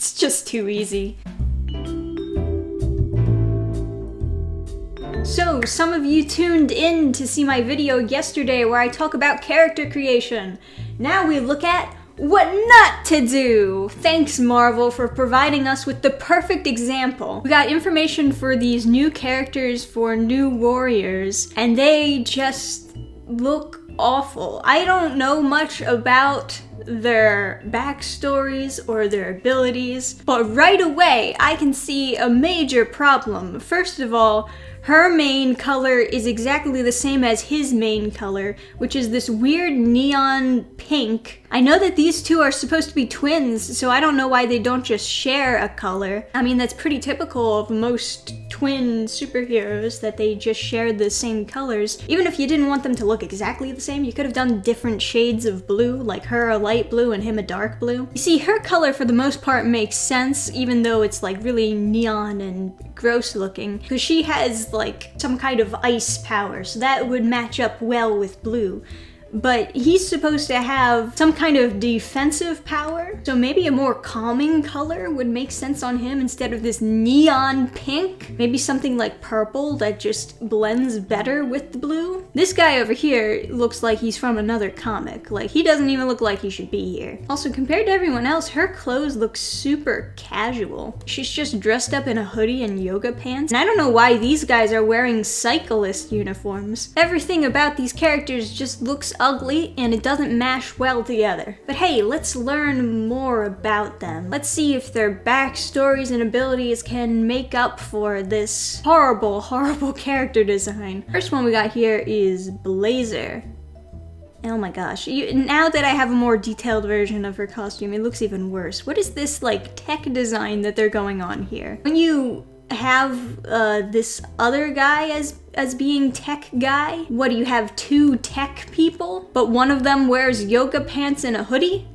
It's just too easy. So, some of you tuned in to see my video yesterday where I talk about character creation. Now we look at what not to do! Thanks, Marvel, for providing us with the perfect example. We got information for these new characters for new warriors, and they just look awful. I don't know much about their backstories or their abilities, but right away I can see a major problem. First of all, her main color is exactly the same as his main color, which is this weird neon pink. I know that these two are supposed to be twins, so I don't know why they don't just share a color. I mean, that's pretty typical of most twin superheroes, that they just share the same colors. Even if you didn't want them to look exactly the same, you could have done different shades of blue, like her a light blue and him a dark blue. You see, her color for the most part makes sense, even though it's like really neon and gross looking, because she has like some kind of ice power, so that would match up well with blue. But he's supposed to have some kind of defensive power, so maybe a more calming color would make sense on him instead of this neon pink. Maybe something like purple that just blends better with the blue. This guy over here looks like he's from another comic. Like, he doesn't even look like he should be here. Also, compared to everyone else, her clothes look super casual. She's just dressed up in a hoodie and yoga pants. And I don't know why these guys are wearing cyclist uniforms. Everything about these characters just looks ugly and it doesn't mash well together. But hey, let's learn more about them. Let's see if their backstories and abilities can make up for this horrible, horrible character design. First one we got here is Blazer. Oh my gosh, now that I have a more detailed version of her costume, it looks even worse. What is this like tech design that they're going on here? When you have this other guy as being tech guy, what do you have, two tech people, but one of them wears yoga pants and a hoodie?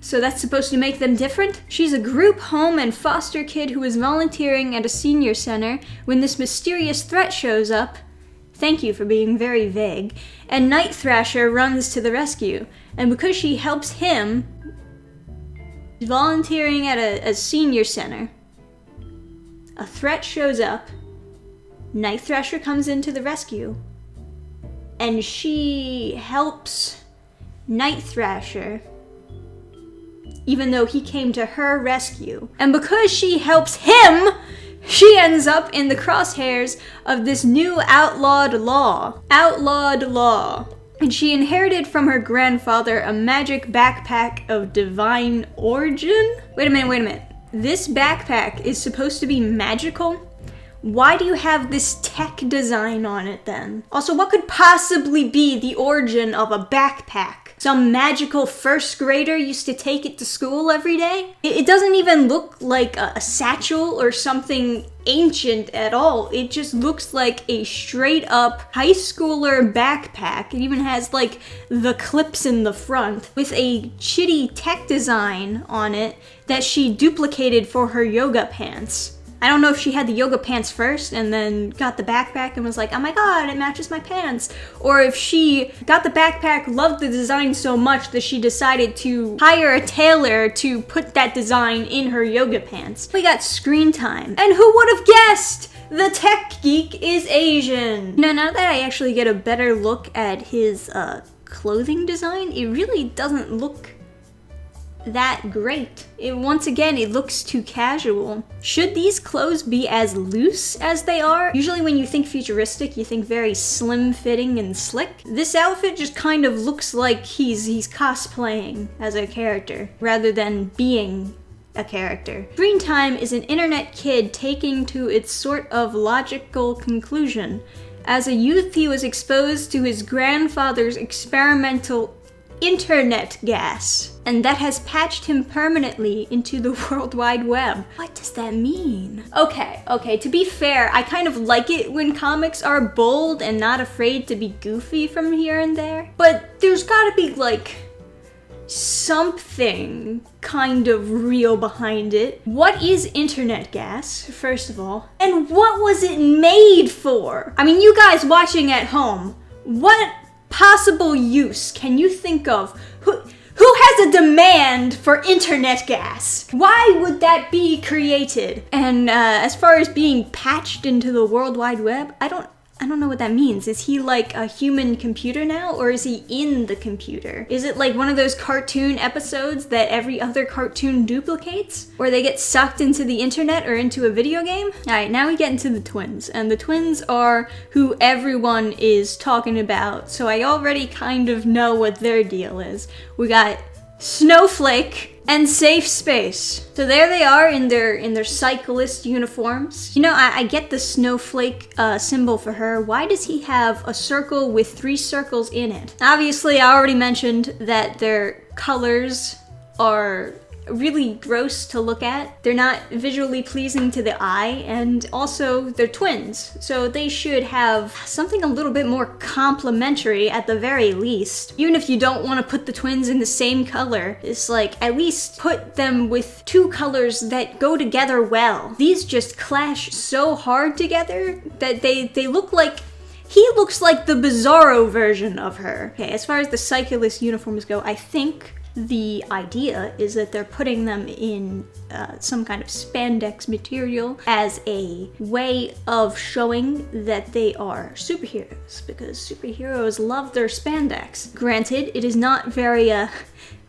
So that's supposed to make them different? She's a group home and foster kid who is volunteering at a senior center when this mysterious threat shows up. Thank you for being very vague. And Night Thrasher runs to the rescue, and because she helps him, she's volunteering at a senior center. A threat shows up, Night Thrasher comes into the rescue, and she helps Night Thrasher, even though he came to her rescue. And because she helps him, she ends up in the crosshairs of this new outlawed law. Outlawed law. And she inherited from her grandfather a magic backpack of divine origin? Wait a minute. This backpack is supposed to be magical? Why do you have this tech design on it then? Also, what could possibly be the origin of a backpack? Some magical first grader used to take it to school every day? It doesn't even look like a satchel or something ancient at all. It just looks like a straight up high schooler backpack. It even has like the clips in the front with a shitty tech design on it that she duplicated for her yoga pants. I don't know if she had the yoga pants first and then got the backpack and was like, oh my god, it matches my pants. Or if she got the backpack, loved the design so much that she decided to hire a tailor to put that design in her yoga pants. We got Screentime. And who would have guessed? The tech geek is Asian. Now that I actually get a better look at his clothing design, it really doesn't look that great. Once again, it looks too casual. Should these clothes be as loose as they are? Usually when you think futuristic, you think very slim fitting and slick. This outfit just kind of looks like he's cosplaying as a character rather than being a character. Screentime is an internet kid taking to its sort of logical conclusion. As a youth, he was exposed to his grandfather's experimental internet gas, and that has patched him permanently into the World Wide Web. What does that mean? Okay, to be fair, I kind of like it when comics are bold and not afraid to be goofy from here and there, but there's gotta be like something kind of real behind it. What is internet gas, first of all? And what was it made for? I mean, you guys watching at home, what possible use can you think of? Who has a demand for internet gas? Why would that be created? And as far as being patched into the World Wide Web, I don't know what that means. Is he like a human computer now, or is he in the computer? Is it like one of those cartoon episodes that every other cartoon duplicates? Where they get sucked into the internet or into a video game? Alright, now we get into the twins. And the twins are who everyone is talking about, so I already kind of know what their deal is. We got Snowflake and Safe Space. So there they are in their cyclist uniforms. You know, I get the snowflake symbol for her. Why does he have a circle with 3 circles in it? Obviously, I already mentioned that their colors are really gross to look at. They're not visually pleasing to the eye, and also they're twins, so they should have something a little bit more complementary at the very least. Even if you don't want to put the twins in the same color, it's like at least put them with 2 colors that go together well. These just clash so hard together that they look like he looks like the Bizarro version of her. Okay, as far as the cyclist uniforms go, I think the idea is that they're putting them in some kind of spandex material as a way of showing that they are superheroes, because superheroes love their spandex. Granted, it is not very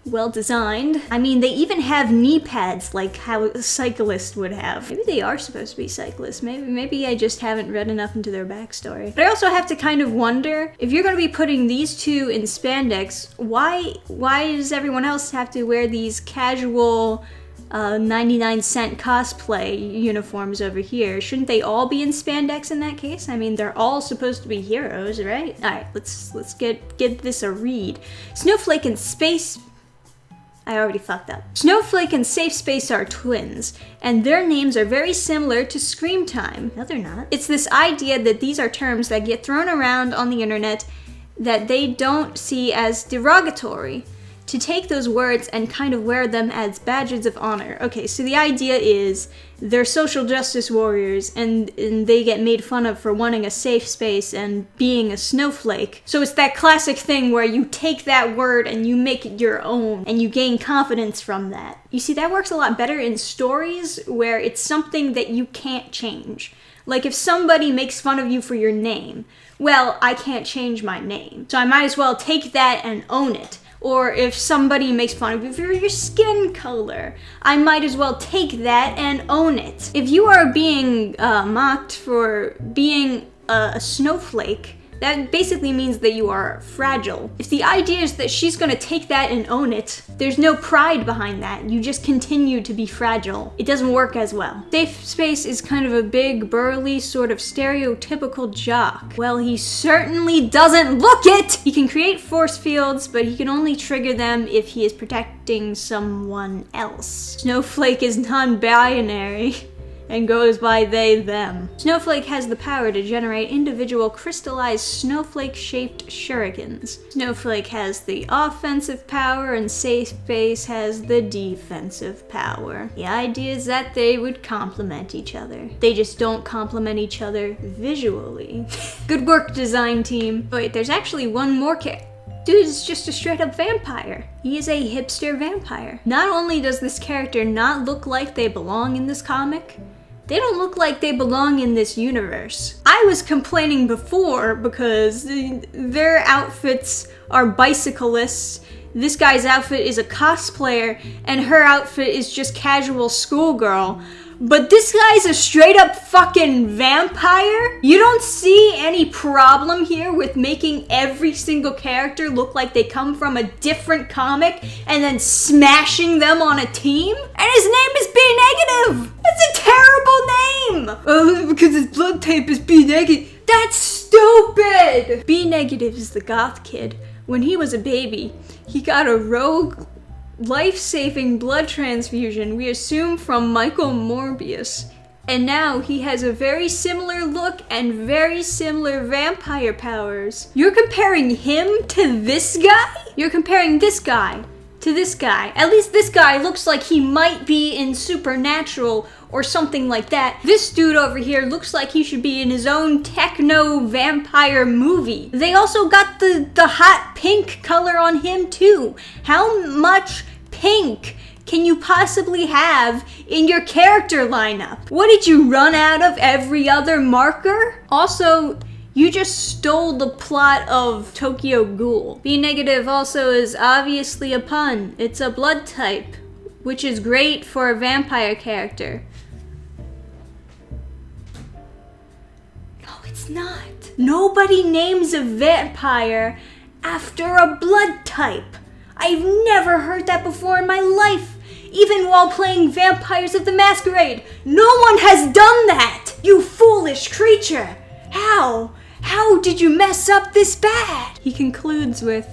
well designed. I mean, they even have knee pads like how a cyclist would have. Maybe they are supposed to be cyclists. Maybe I just haven't read enough into their backstory. But I also have to kind of wonder, if you're going to be putting these 2 in spandex, why does everyone else have to wear these casual 99-cent cosplay uniforms over here? Shouldn't they all be in spandex in that case? I mean, they're all supposed to be heroes, right? Alright, let's get this a read. Snowflake and Space... I already fucked up. Snowflake and Safe Space are twins, and their names are very similar to Screentime. No, they're not. It's this idea that these are terms that get thrown around on the internet that they don't see as derogatory. To take those words and kind of wear them as badges of honor. Okay, so the idea is they're social justice warriors, and they get made fun of for wanting a safe space and being a snowflake. So it's that classic thing where you take that word and you make it your own, and you gain confidence from that. You see, that works a lot better in stories where it's something that you can't change. Like if somebody makes fun of you for your name, well, I can't change my name, so I might as well take that and own it. Or if somebody makes fun of you for your skin color, I might as well take that and own it. If you are being mocked for being a snowflake, that basically means that you are fragile. If the idea is that she's gonna take that and own it, there's no pride behind that. You just continue to be fragile. It doesn't work as well. Safe Space is kind of a big, burly, sort of stereotypical jock. Well, he certainly doesn't look it! He can create force fields, but he can only trigger them if he is protecting someone else. Snowflake is non-binary and goes by they, them. Snowflake has the power to generate individual crystallized snowflake-shaped shurikens. Snowflake has the offensive power and Safe Space has the defensive power. The idea is that they would complement each other. They just don't complement each other visually. Good work, design team. Wait, there's actually one more character. Dude is just a straight up vampire. He is a hipster vampire. Not only does this character not look like they belong in this comic, they don't look like they belong in this universe. I was complaining before because their outfits are bicyclists. This guy's outfit is a cosplayer and her outfit is just casual schoolgirl. But this guy's a straight up fucking vampire? You don't see any problem here with making every single character look like they come from a different comic and then smashing them on a team? And his name is B-Negative! That's a terrible name! Oh, because his blood type is B-Negative. That's stupid! B-Negative is the goth kid. When he was a baby, he got a rogue life-saving blood transfusion, we assume from Michael Morbius. And now he has a very similar look and very similar vampire powers. You're comparing him to this guy? You're comparing this guy to this guy. At least this guy looks like he might be in Supernatural or something like that. This dude over here looks like he should be in his own techno vampire movie. They also got the hot pink color on him too. How much pink can you possibly have in your character lineup? What, did you run out of every other marker? Also, you just stole the plot of Tokyo Ghoul. B negative also is obviously a pun. It's a blood type, which is great for a vampire character. No, it's not. Nobody names a vampire after a blood type. I've never heard that before in my life. Even while playing Vampires of the Masquerade, no one has done that! You foolish creature! How? How did you mess up this bad? He concludes with,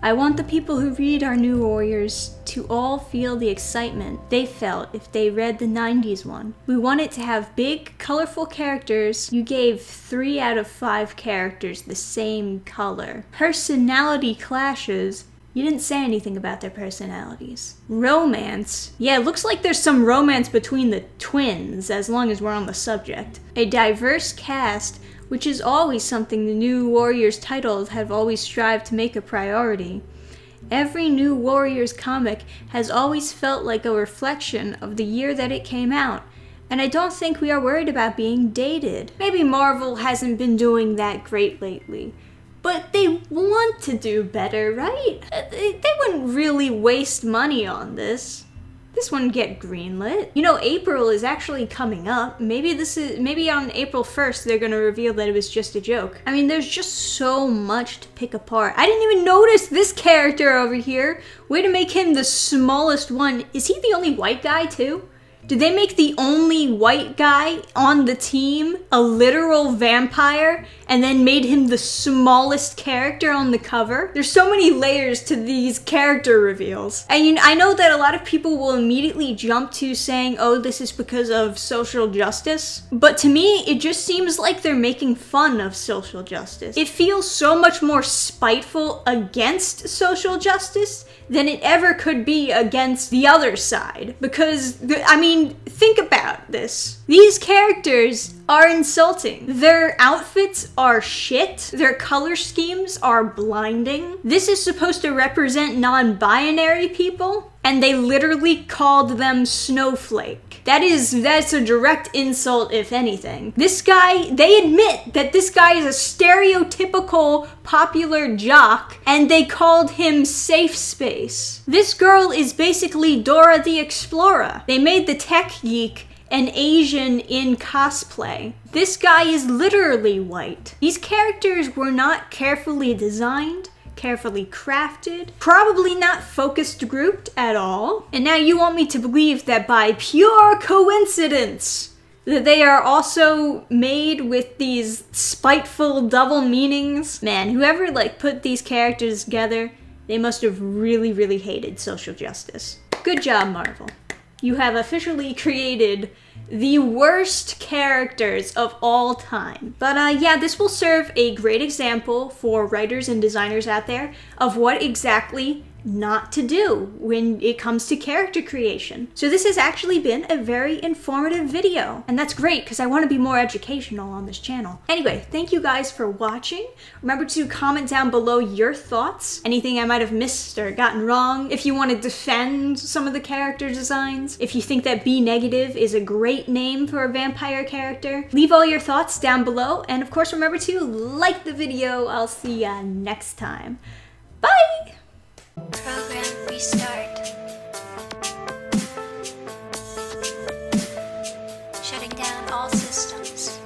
I want the people who read our New Warriors to all feel the excitement they felt if they read the 90s one. We want it to have big, colorful characters. You gave 3 out of 5 characters the same color. Personality clashes. You didn't say anything about their personalities. Romance. Yeah, it looks like there's some romance between the twins, as long as we're on the subject. A diverse cast, which is always something the New Warriors titles have always strived to make a priority. Every New Warriors comic has always felt like a reflection of the year that it came out, and I don't think we are worried about being dated. Maybe Marvel hasn't been doing that great lately, but they want to do better, right? They wouldn't really waste money on this. This wouldn't get greenlit. You know, April is actually coming up. Maybe on April 1st they're gonna reveal that it was just a joke. I mean, there's just so much to pick apart. I didn't even notice this character over here. Way to make him the smallest one. Is he the only white guy too? Did they make the only white guy on the team a literal vampire and then made him the smallest character on the cover? There's so many layers to these character reveals. And I know that a lot of people will immediately jump to saying, oh, this is because of social justice. But to me, it just seems like they're making fun of social justice. It feels so much more spiteful against social justice than it ever could be against the other side. Because, I mean, think about this. These characters are insulting. Their outfits are shit. Their color schemes are blinding. This is supposed to represent non-binary people, and they literally called them snowflake. That's a direct insult, if anything. This guy, they admit that this guy is a stereotypical popular jock, and they called him Safe Space. This girl is basically Dora the Explorer. They made the tech geek an Asian in cosplay. This guy is literally white. These characters were not carefully designed, carefully crafted, probably not focused grouped at all. And now you want me to believe that by pure coincidence, that they are also made with these spiteful double meanings? Man, whoever put these characters together, they must have really, really hated social justice. Good job, Marvel. You have officially created the worst characters of all time. But yeah, this will serve a great example for writers and designers out there of what exactly not to do when it comes to character creation. So this has actually been a very informative video, and that's great because I want to be more educational on this channel. Anyway, thank you guys for watching. Remember to comment down below your thoughts, anything I might have missed or gotten wrong, if you want to defend some of the character designs, if you think that B negative is a great name for a vampire character. Leave all your thoughts down below, and of course remember to like the video. I'll see ya next time. Bye! Program restart. Shutting down all systems.